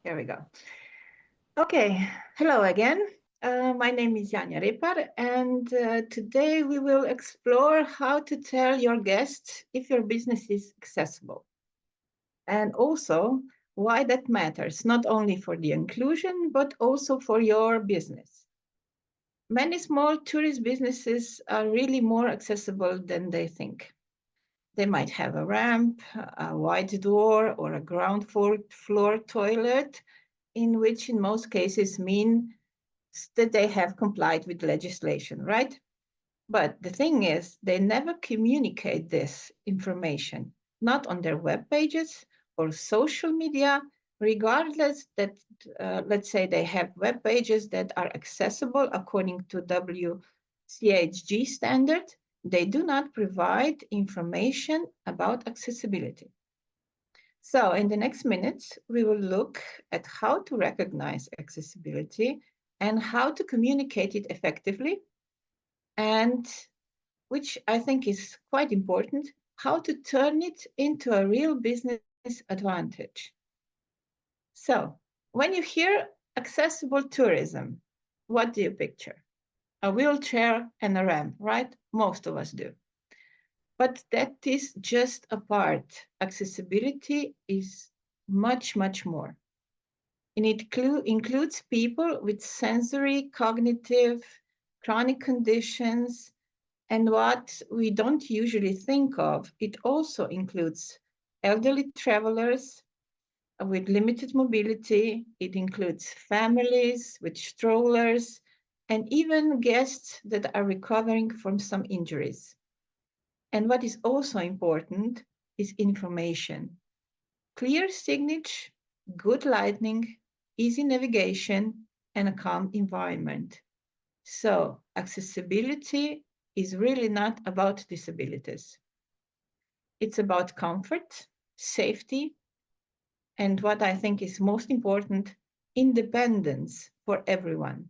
Here we go. Okay, hello again. My name is Janja Repar, and today we will explore how to tell your guests if your business is accessible, and also why that matters, not only for the inclusion, but also for your business. Many small tourist businesses are really more accessible than they think. They might have a ramp, a wide door, or a ground floor toilet, in which in most cases mean that they have complied with legislation, right? But the thing is, they never communicate this information, not on their web pages or social media, regardless that, let's say, they have web pages that are accessible according to WCHG standard. They do not provide information about accessibility. So in the next minutes, we will look at how to recognize accessibility and how to communicate it effectively, and which I think is quite important, how to turn it into a real business advantage. So when you hear accessible tourism, what do you picture? A wheelchair and a ramp, right? Most of us do. But that is just a part. Accessibility is much, much more. And it includes people with sensory, cognitive, chronic conditions. And what we don't usually think of, it also includes elderly travelers with limited mobility. It includes families with strollers and even guests that are recovering from some injuries. And what is also important is information. Clear signage, good lighting, easy navigation, and a calm environment. So accessibility is really not about disabilities. It's about comfort, safety, and what I think is most important, independence for everyone.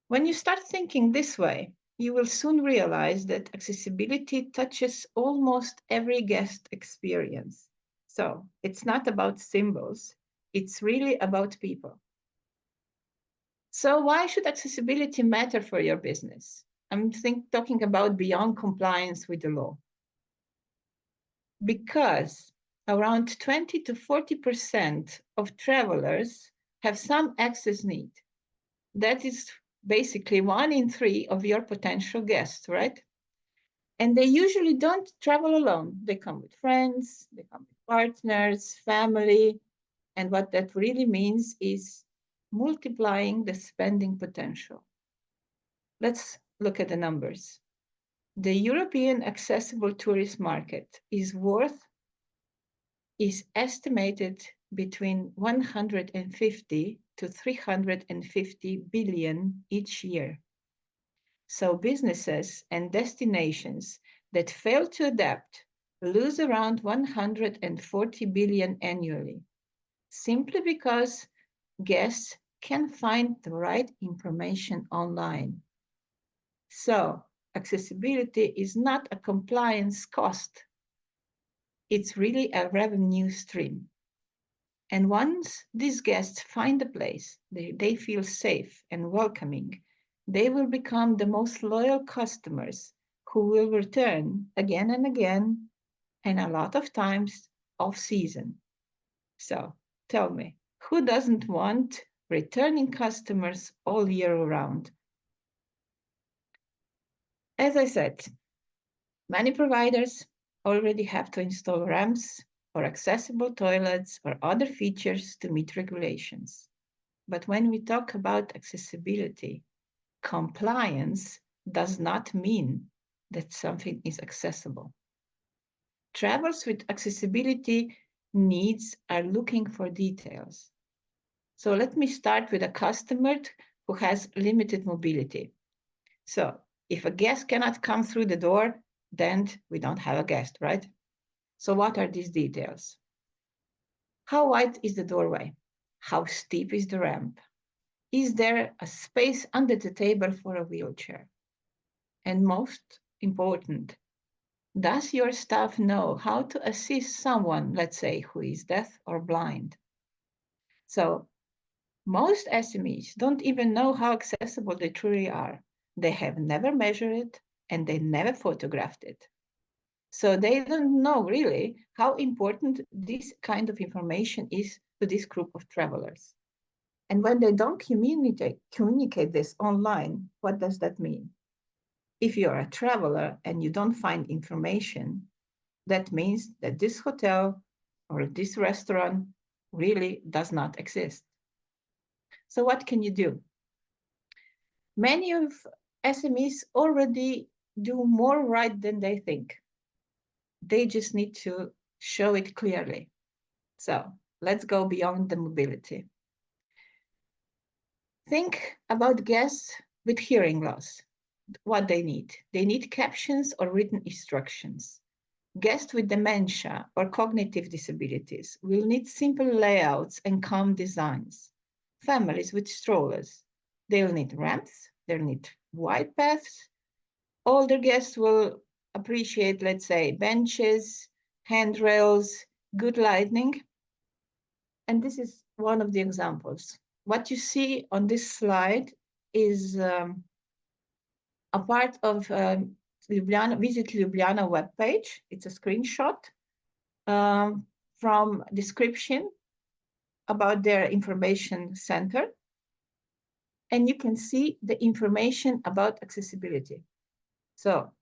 When you start thinking this way, you will soon realize that accessibility touches almost every guest experience. So it's not about symbols, it's really about people. So why should accessibility matter for your business? I'm talking about beyond compliance with the law. Because around 20 to 40% of travelers have some access need. That is basically 1 in 3 of your potential guests, right? And they usually don't travel alone. They come with friends, they come with partners, family. And what that really means is multiplying the spending potential. Let's look at the numbers. The European accessible tourist market is estimated between 150 to 350 billion each year. So businesses and destinations that fail to adapt lose around 140 billion annually, simply because guests can find the right information online. So accessibility is not a compliance cost. It's really a revenue stream. And once these guests find a place, they feel safe and welcoming, they will become the most loyal customers who will return again and again, and a lot of times off season. So tell me, who doesn't want returning customers all year round? As I said, many providers already have to install ramps or accessible toilets or other features to meet regulations. But when we talk about accessibility, compliance does not mean that something is accessible. Travelers with accessibility needs are looking for details. So let me start with a customer who has limited mobility. So if a guest cannot come through the door, then we don't have a guest, right? So what are these details? How wide is the doorway? How steep is the ramp? Is there a space under the table for a wheelchair? And most important, does your staff know how to assist someone, let's say, who is deaf or blind? So most SMEs don't even know how accessible they truly are. They have never measured it and they never photographed it. So they don't know really how important this kind of information is to this group of travelers. And when they don't communicate this online, what does that mean? If you're a traveler and you don't find information, that means that this hotel or this restaurant really does not exist. So what can you do? Many of SMEs already do more right than they think. They just need to show it clearly. So let's go beyond the mobility. Think about guests with hearing loss, what they need. They need captions or written instructions. Guests with dementia or cognitive disabilities will need simple layouts and calm designs. Families with strollers, they'll need ramps, they'll need wide paths. Older guests will appreciate, let's say, benches, handrails, good lighting. And this is one of the examples. What you see on this slide is a part of Ljubljana, Visit Ljubljana webpage. It's a screenshot from description about their information center. And you can see the information about accessibility. So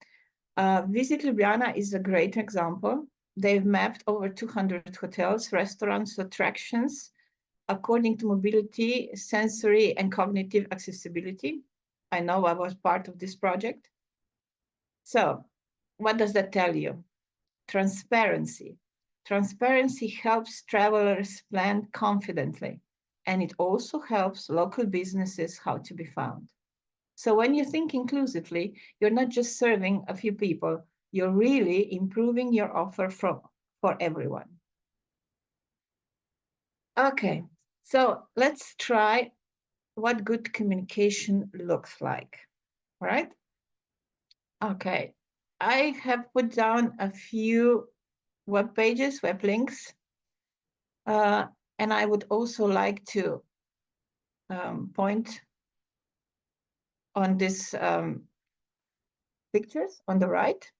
Visit Ljubljana is a great example. They've mapped over 200 hotels, restaurants, attractions, according to mobility, sensory, and cognitive accessibility. I know I was part of this project. So what does that tell you? Transparency. Transparency helps travelers plan confidently, and it also helps local businesses how to be found. So when you think inclusively, you're not just serving a few people, you're really improving your offer for everyone. Okay, so let's try what good communication looks like, right? Okay, I have put down a few web pages, web links, and I would also like to point on these pictures on the right.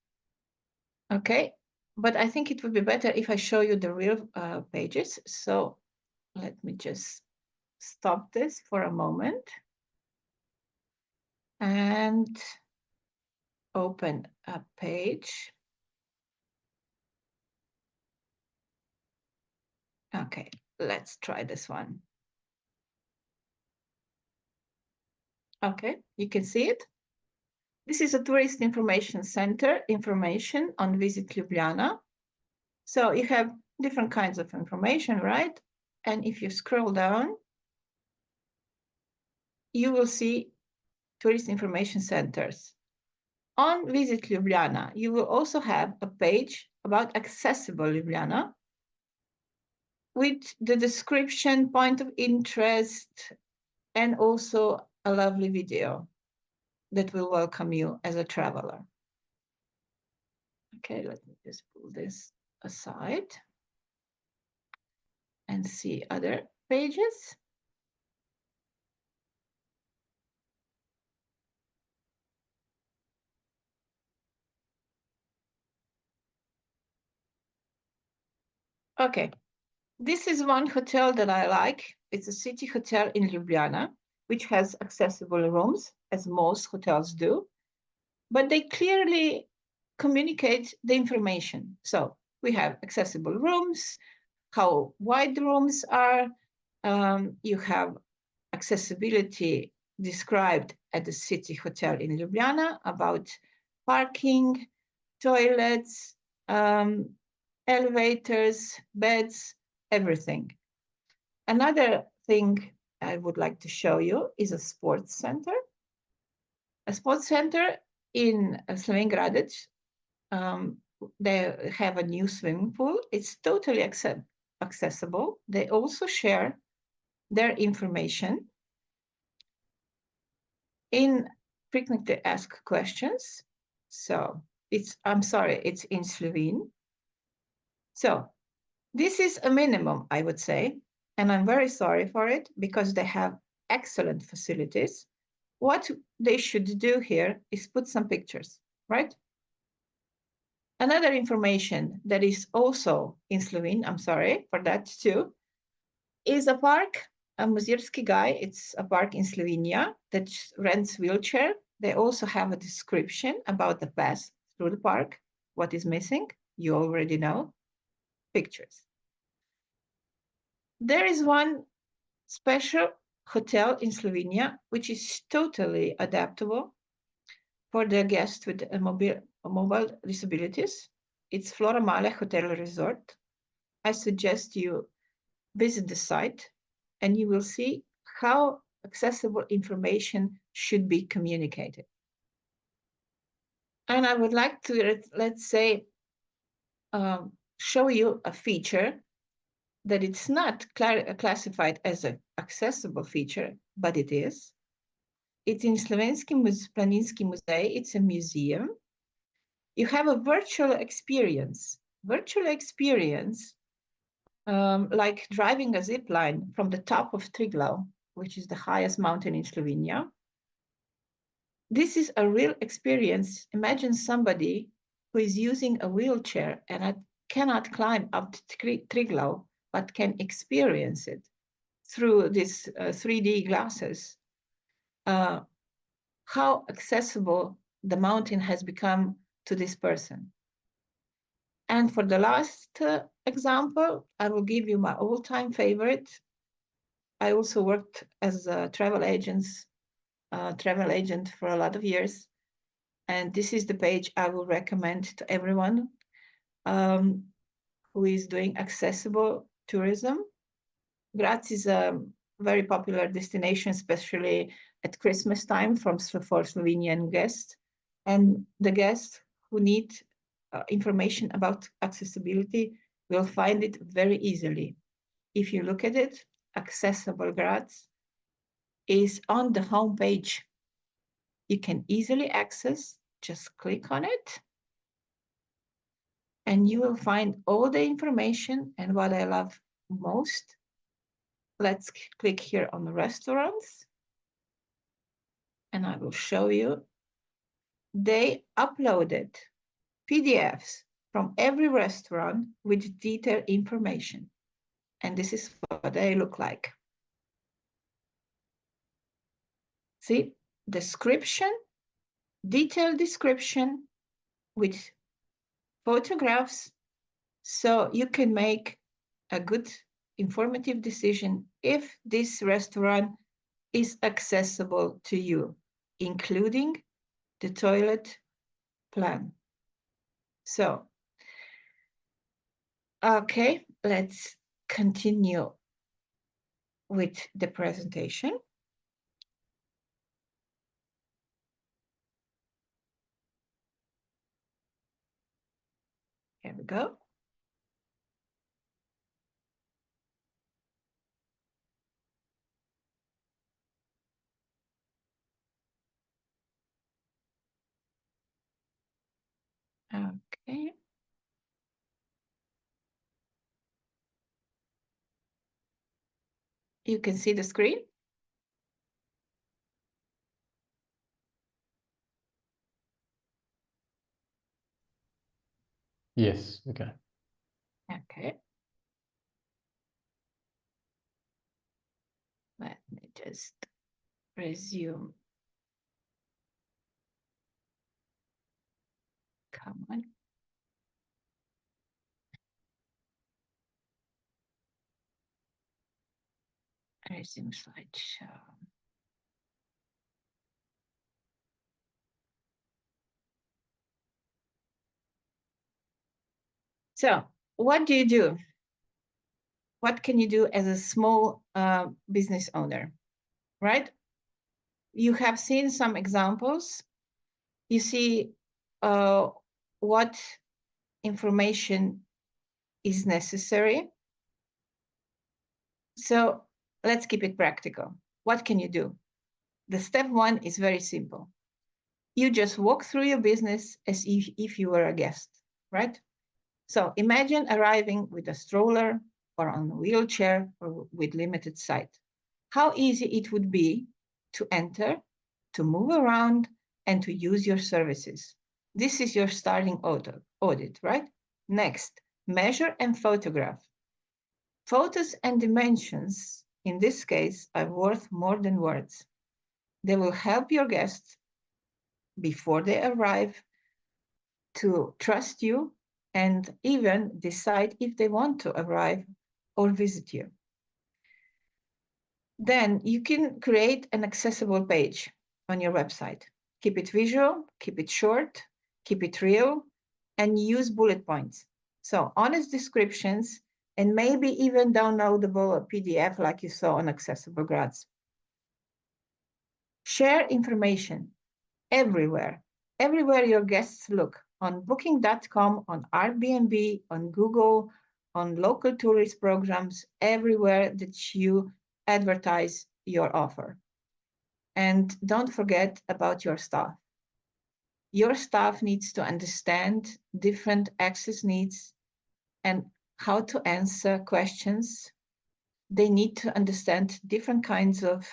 Okay, but I think it would be better if I show you the real pages. So let me just stop this for a moment and open a page. Okay, let's try this one. Okay, you can see it. This is a tourist information center, information on Visit Ljubljana. So you have different kinds of information, right? And if you scroll down, you will see tourist information centers. On Visit Ljubljana, you will also have a page about accessible Ljubljana with the description, point of interest, and also a lovely video that will welcome you as a traveler. Okay, let me just pull this aside and see other pages. Okay, this is one hotel that I like. It's a city hotel in Ljubljana, which has accessible rooms, as most hotels do, but they clearly communicate the information. So we have accessible rooms, how wide the rooms are. You have accessibility described at the city hotel in Ljubljana about parking, toilets, elevators, beds, everything. Another thing I would like to show you is a sports center. A sports center in Slovenj Gradec, they have a new swimming pool. It's totally accessible. They also share their information in frequently asked questions. So I'm sorry, it's in Slovene. So this is a minimum, I would say. and I'm very sorry for it because they have excellent facilities. What they should do here is put some pictures, right? Another information that is also in Slovene, I'm sorry for that too, is a park, a Muzirski guy. It's a park in Slovenia that rents wheelchair. They also have a description about the path through the park. What is missing? You already know. Pictures. There is one special hotel in Slovenia which is totally adaptable for the guests with mobile disabilities. It's Flora Male Hotel Resort. I suggest you visit the site and you will see how accessible information should be communicated. And I would like to, let's say, show you a feature that it's not classified as an accessible feature, but it is. It's in Slovenski Planinski Muzej. It's a museum. You have a virtual experience. Virtual experience, like driving a zip line from the top of Triglav, which is the highest mountain in Slovenia. This is a real experience. Imagine somebody who is using a wheelchair and cannot climb up to Triglav, but can experience it through these 3D glasses. How accessible the mountain has become to this person. And for the last example, I will give you my all-time favorite. I also worked as a travel agent for a lot of years. And this is the page I will recommend to everyone who is doing accessible tourism. Graz is a very popular destination, especially at Christmas time for Slovenian guests. And the guests who need information about accessibility will find it very easily. If you look at it, Accessible Graz is on the home page. You can easily access, just click on it, and you will find all the information. And what I love most, let's click here on the restaurants, and I will show you. They uploaded PDFs from every restaurant with detailed information. And this is what they look like. See, description, detailed description with photographs, so you can make a good informative decision if this restaurant is accessible to you, including the toilet plan. So, okay, let's continue with the presentation. Here we go. Okay. You can see the screen. Yes, okay. Okay. Let me just resume. Come on. Resume slideshow. So what do you do? What can you do as a small business owner, right? You have seen some examples. You see what information is necessary. So let's keep it practical. What can you do? The step one is very simple. You just walk through your business as if you were a guest, right? So imagine arriving with a stroller, or on a wheelchair or with limited sight. How easy it would be to enter, to move around, and to use your services. This is your starting audit, right? Next, measure and photograph. Photos and dimensions, in this case, are worth more than words. They will help your guests before they arrive to trust you and even decide if they want to arrive or visit you. Then you can create an accessible page on your website. Keep it visual, keep it short, keep it real, and use bullet points. So honest descriptions and maybe even downloadable PDF like you saw on Accessible Grads. Share information everywhere, everywhere your guests look, on booking.com, on Airbnb, on Google, on local tourist programs, everywhere that you advertise your offer. And don't forget about your staff. Your staff needs to understand different access needs and how to answer questions. They need to understand different kinds of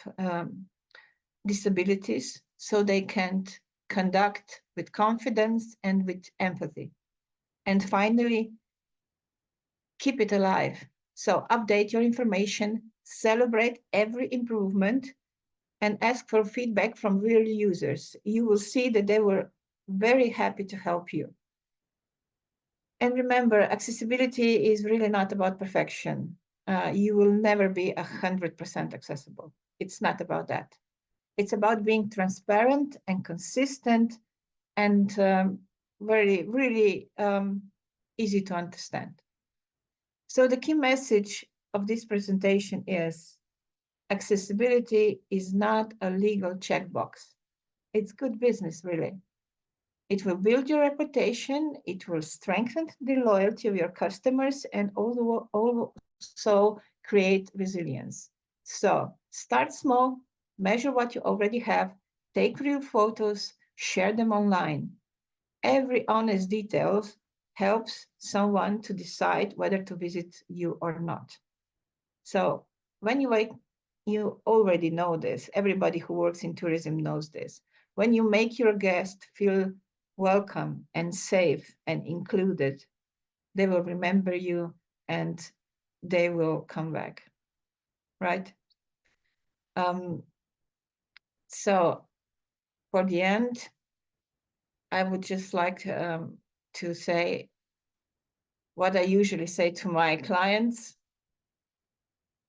disabilities so they can conduct with confidence and with empathy. And finally, keep it alive. So update your information, celebrate every improvement, and ask for feedback from real users. You will see that they were very happy to help you. And remember, accessibility is really not about perfection. You will never be 100% accessible. It's not about that. It's about being transparent and consistent and really easy to understand. So the key message of this presentation is accessibility is not a legal checkbox. It's good business, really. It will build your reputation, it will strengthen the loyalty of your customers, and also create resilience. So start small, measure what you already have, take real photos, share them online. Every honest detail helps someone to decide whether to visit you or not. So when you wait, you already know this. Everybody who works in tourism knows this. When you make your guest feel welcome and safe and included, they will remember you and they will come back, right? So for the end, I would just like to say what I usually say to my clients.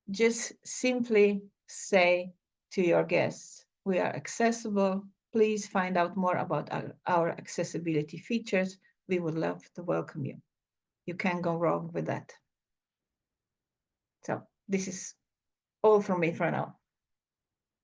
Just simply say to your guests, we are accessible. Please find out more about our accessibility features. We would love to welcome you. You can't go wrong with that. So this is all from me for now.